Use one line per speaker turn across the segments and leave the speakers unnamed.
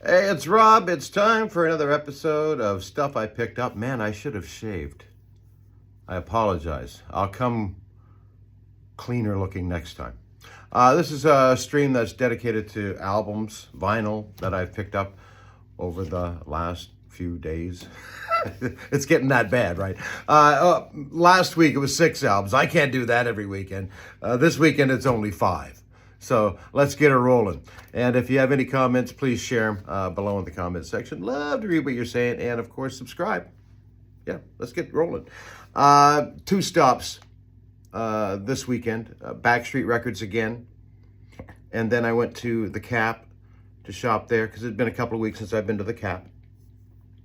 Hey, it's Rob. It's time for another episode of Stuff I Picked Up. Man, I should have shaved. I apologize. I'll come cleaner looking next time. This is a stream that's dedicated to albums, vinyl that I've picked up over the last few days. It's getting that bad, right? Last week it was 6 albums. I can't do that every weekend. This weekend it's only 5. So let's get it rolling. And if you have any comments, please share them below in the comment section. Love to read what you're saying. And of course, subscribe. Yeah, let's get rolling. 2 stops this weekend. Backstreet Records again. And then I went to the Cap to shop there because it's been a couple of weeks since I've been to the Cap.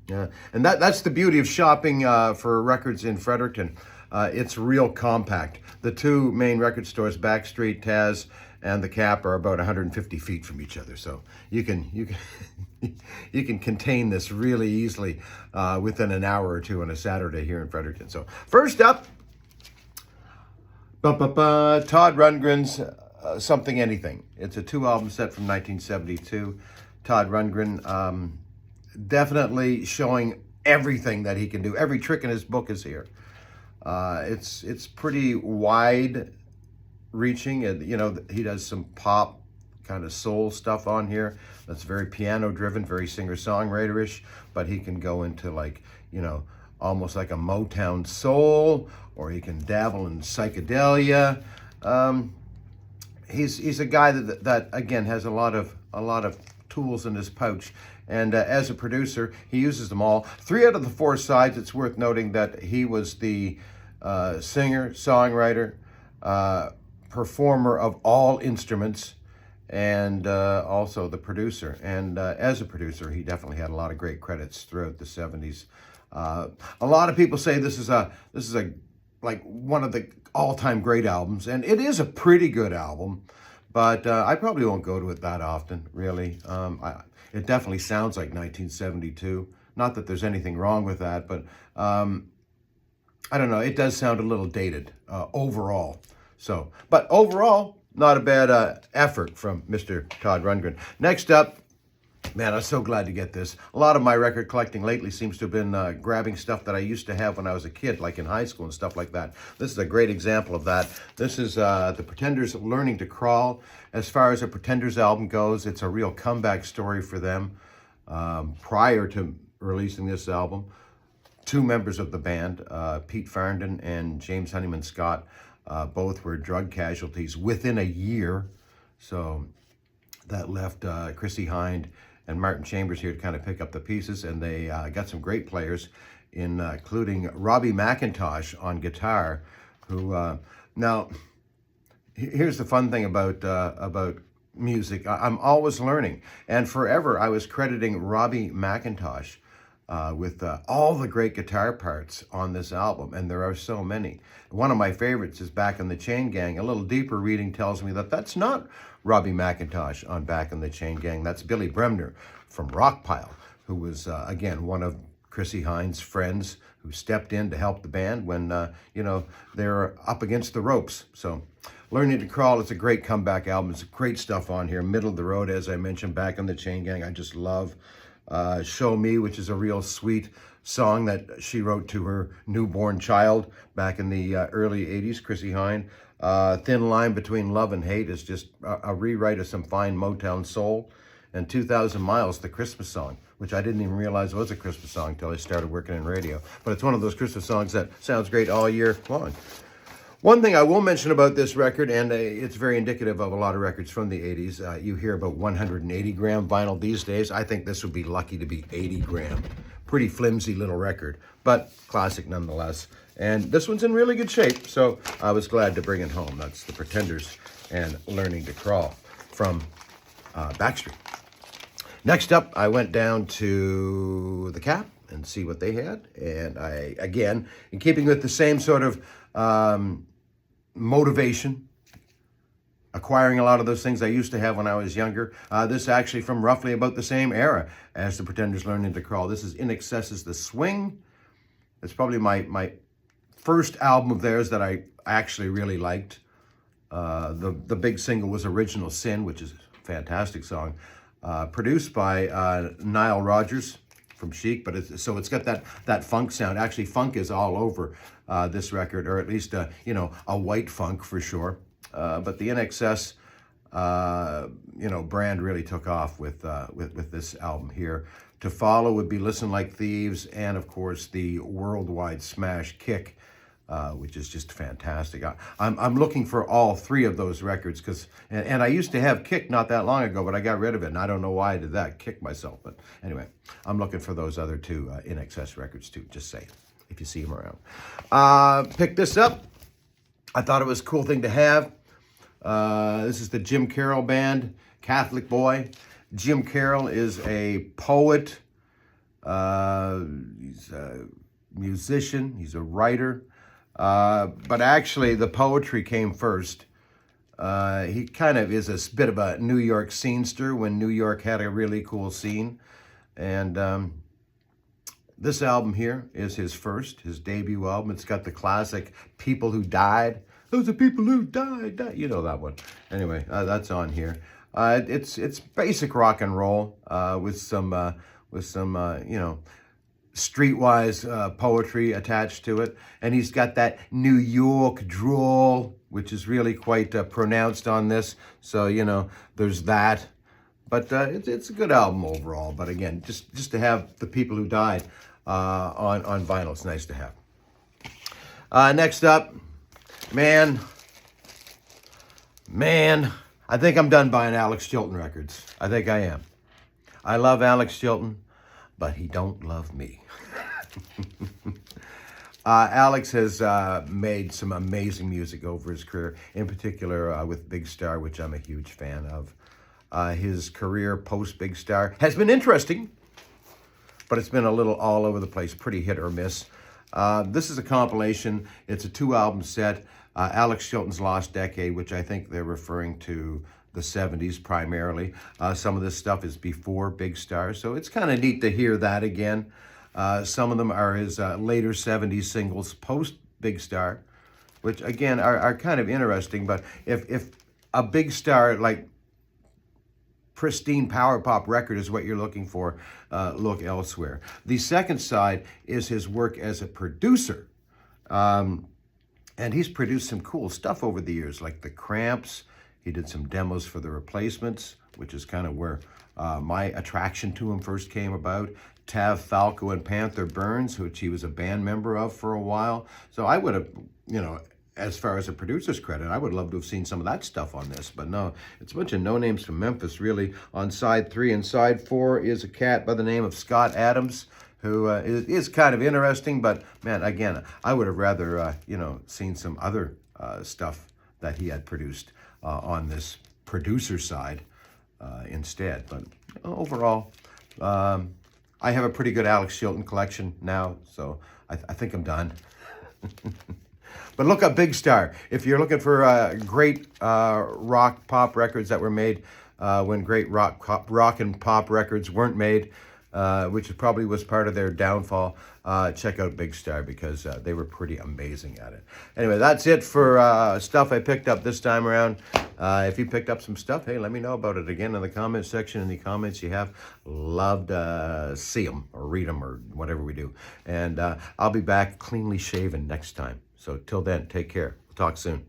And that's the beauty of shopping for records in Fredericton. It's real compact. The 2 main record stores, Backstreet, Taz, and the Cap, are about 150 feet from each other, so you can you can contain this really easily within an hour or two on a Saturday here in Fredericton. So first up, Todd Rundgren's Something Anything. It's a 2-album set from 1972. Todd Rundgren, definitely showing everything that he can do. Every trick in his book is here. It's pretty wide reaching, and he does some pop kind of soul stuff on here that's very piano driven, very singer-songwriter-ish, but he can go into almost like a Motown soul, or he can dabble in psychedelia. He's a guy that again has a lot of tools in his pouch, and as a producer he uses them all. 3 out of the 4 sides, it's worth noting that he was the singer, songwriter, performer of all instruments, and also the producer. And as a producer, he definitely had a lot of great credits throughout the 70s. A lot of people say this is like one of the all-time great albums, and it is a pretty good album, but I probably won't go to it that often, really. It definitely sounds like 1972. Not that there's anything wrong with that, but I don't know, it does sound a little dated overall. So, but overall, not a bad effort from Mr. Todd Rundgren. Next up, man, I'm so glad to get this. A lot of my record collecting lately seems to have been grabbing stuff that I used to have when I was a kid, like in high school and stuff like that. This is a great example of that. This is the Pretenders Learning to Crawl. As far as a Pretenders album goes, it's a real comeback story for them. Prior to releasing this album, 2 members of the band, Pete Farndon and James Honeyman Scott, both were drug casualties within a year. So that left Chrissie Hynde and Martin Chambers here to kind of pick up the pieces, and they got some great players, including Robbie McIntosh on guitar, who now here's the fun thing about music. I'm always learning, and forever I was crediting Robbie McIntosh with all the great guitar parts on this album, and there are so many. One of my favorites is Back in the Chain Gang. A little deeper reading tells me that that's not Robbie McIntosh on Back in the Chain Gang. That's Billy Bremner from Rockpile, who was, again, one of Chrissie Hynde's friends who stepped in to help the band when, they're up against the ropes. So Learning to Crawl is a great comeback album. It's great stuff on here. Middle of the road, as I mentioned, Back in the Chain Gang. I just love Show Me, which is a real sweet song that she wrote to her newborn child back in the early 80s, Chrissie Hynde. Thin Line Between Love and Hate is just a rewrite of some fine Motown soul. And 2,000 Miles, the Christmas song, which I didn't even realize was a Christmas song until I started working in radio. But it's one of those Christmas songs that sounds great all year long. One thing I will mention about this record, and it's very indicative of a lot of records from the 80s, you hear about 180-gram vinyl these days. I think this would be lucky to be 80-gram. Pretty flimsy little record, but classic nonetheless. And this one's in really good shape, so I was glad to bring it home. That's the Pretenders and Learning to Crawl from Backstreet. Next up, I went down to the Cap and see what they had. And I, again, in keeping with the same sort of motivation, acquiring a lot of those things I used to have when I was younger. This is actually from roughly about the same era as the Pretenders Learning to Crawl. This is INXS's The Swing. It's probably my first album of theirs that I actually really liked. The big single was Original Sin, which is a fantastic song. produced by Nile Rodgers from Chic, but so it's got that funk sound. Actually, funk is all over this record, or at least you know, a white funk for sure. But the INXS you know, brand really took off with this album here. To follow would be Listen Like Thieves, and of course the worldwide smash Kick, which is just fantastic. I'm looking for all three of those records, because and I used to have Kick not that long ago, but I got rid of it, and I don't know why I did that. Kick myself. But anyway, I'm looking for those other two INXS records too. Just saying, if you see them around. Pick this up. I thought it was a cool thing to have. This is the Jim Carroll Band, Catholic Boy. Jim Carroll is a poet. He's a musician. He's a writer. But actually, the poetry came first. He kind of is a bit of a New York scenester when New York had a really cool scene. And this album here is his debut album. It's got the classic People Who Died. Those are people who died. You know that one. Anyway, that's on here. It's basic rock and roll with some you know, streetwise poetry attached to it, and he's got that New York drawl, which is really quite pronounced on this. So you know, there's that. But it's a good album overall. But again, just to have the People Who Died on vinyl, it's nice to have. Next up. Man, I think I'm done buying Alex Chilton records. I think I am. I love Alex Chilton, but he don't love me. Alex has made some amazing music over his career, in particular with Big Star, which I'm a huge fan of. His career post-Big Star has been interesting, but it's been a little all over the place, pretty hit or miss. This is a compilation. It's a 2-album set. Alex Chilton's Lost Decade, which I think they're referring to the 70s primarily. Some of this stuff is before Big Star, so it's kind of neat to hear that again. Some of them are his later 70s singles post Big Star, which again are kind of interesting. But if a Big Star, like pristine power pop record is what you're looking for, look elsewhere. The second side is his work as a producer. And he's produced some cool stuff over the years, like the Cramps. He did some demos for the Replacements, which is kind of where my attraction to him first came about. Tav Falco and Panther Burns, which he was a band member of for a while. So I would have, you know, as far as a producer's credit, I would love to have seen some of that stuff on this. But no, it's a bunch of no-names from Memphis, really, on side 3. And side 4 is a cat by the name of Scott Adams, who is kind of interesting. But, man, again, I would have rather, you know, seen some other stuff that he had produced on this producer side instead. But overall, I have a pretty good Alex Chilton collection now, so I think I'm done. But look up Big Star. If you're looking for great rock pop records that were made when great rock and pop records weren't made, which probably was part of their downfall, check out Big Star, because they were pretty amazing at it. Anyway, that's it for stuff I picked up this time around. If you picked up some stuff, hey, let me know about it again in the comment section. Any comments you have, love to see them or read them or whatever we do. And I'll be back cleanly shaven next time. So till then, take care. We'll talk soon.